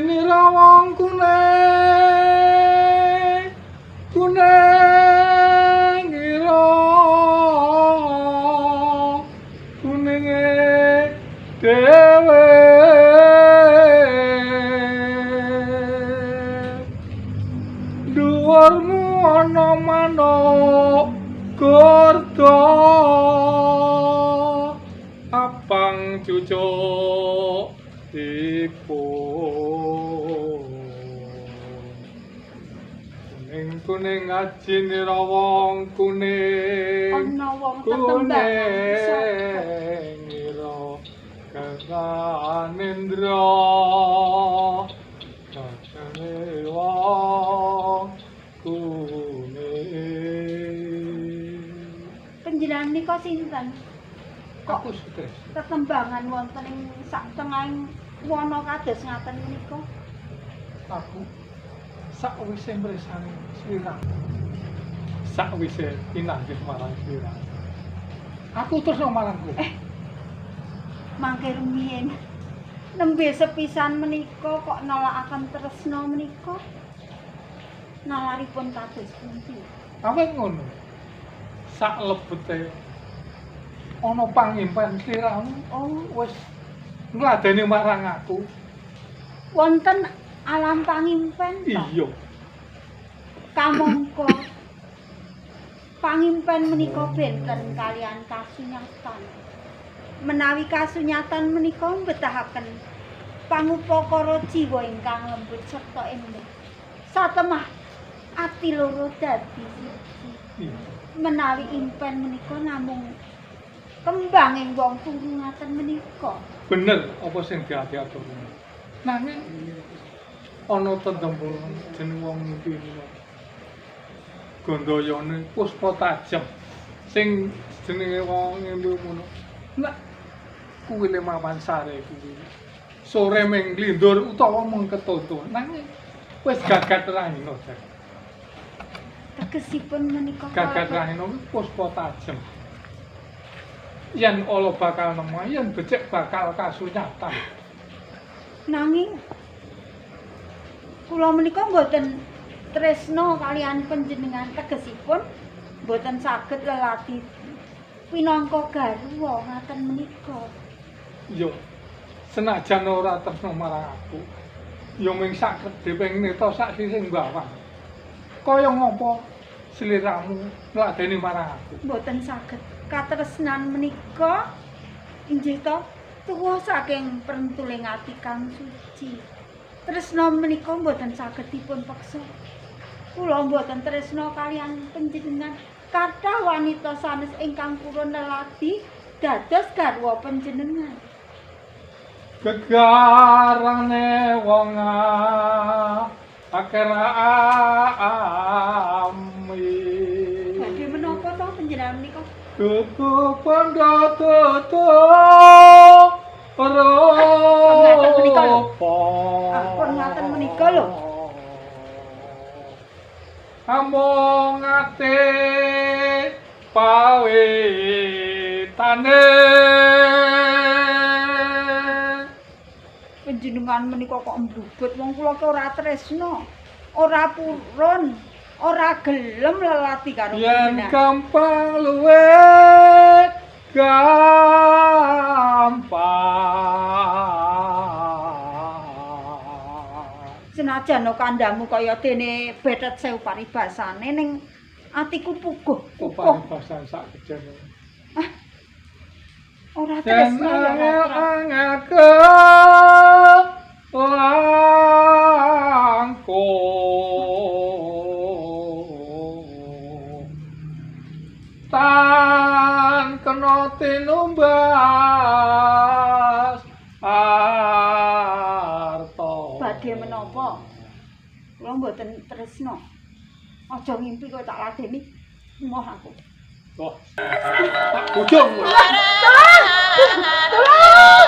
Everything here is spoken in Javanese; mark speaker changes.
Speaker 1: nira wong kuning ira kuninge dhewe dhuwurmu ana manuk gordo abang cucuk ipun kuning aji nira wong kuning
Speaker 2: ana wong tetembangan
Speaker 1: nira Kanendra kacane wong kuning
Speaker 2: panjenengan nika sinten
Speaker 1: aku stres
Speaker 2: tetembangan wonten ing sak tengahing wana kados ngaten menika
Speaker 1: aku sakwise mresani sliramu sakwise pinanggih marang sliramu aku terus marang kowe
Speaker 2: mangke rumiyin nembe sepisan menika kok nolakaken tresna menika nalaripun kados pundi
Speaker 1: awet ngono sak lebete ana pangimpen sliramu wis ngladeni marang aku
Speaker 2: wonten alam pangimpen to
Speaker 1: iya
Speaker 2: kamangka pangimpen menika benten kalian kasunyatan menawi kasunyatan menika mbetahaken pangupakara jiwa ingkang lembut serta endhek satemah ati loro dadi siji menawi impen menika namung kembanging wong turu ngaten menika
Speaker 1: bener apa sing diatur nanging ana tetembung jeneng wong mimpi niku Gandayane Puspa Tajem sing jenenge wong mimpi ngono nek kuwi lemawan sare kuwi sore ming nglindur utawa mung ketutu nanging wis gagat rahina
Speaker 2: tegesipun menika
Speaker 1: gagat rahina Puspa Tajem yen ala bakal nemu yen becik bakal kasunyatan
Speaker 2: nanging kula menika mboten tresna kalian panjenengan tegesipun mboten saged lelati pinangka garwa ngaten menika
Speaker 1: yo senajan ora tresna marang aku yo ming sak kedheping neta sak sising bawah kaya ngapa sliramu ngladeni marang aku
Speaker 2: mboten saged katresnan menika inggih to tuwa saking prentuling ati kang suci tresna menika mboten saged dipun peksa kula mboten tresna kalian panjenengan kathah wanita sanes ingkang purun lelati dados garwa panjenengan
Speaker 1: gegarane wong ami
Speaker 2: badhe menapa to panjenengan menika
Speaker 1: Tutu pandatutu
Speaker 2: Ampun ngaten menika lho.
Speaker 1: Among ate pawitane
Speaker 2: panjenengan menika kok mblubut wong kula ki ora tresna ora purun ora gelem lelati karo
Speaker 1: yen
Speaker 2: panjenengan
Speaker 1: gampang luwe gampang
Speaker 2: senajan kandamu kaya dene betet sewu paribasane ning atiku puguh
Speaker 1: paribasan sak kejane
Speaker 2: ora tresna ya
Speaker 1: angake langko tan kena tinumbas arta
Speaker 2: badhe menapa kula mboten tresna aja ngimpi kok tak ladeni moh aku
Speaker 1: wah tak bojong
Speaker 2: tolong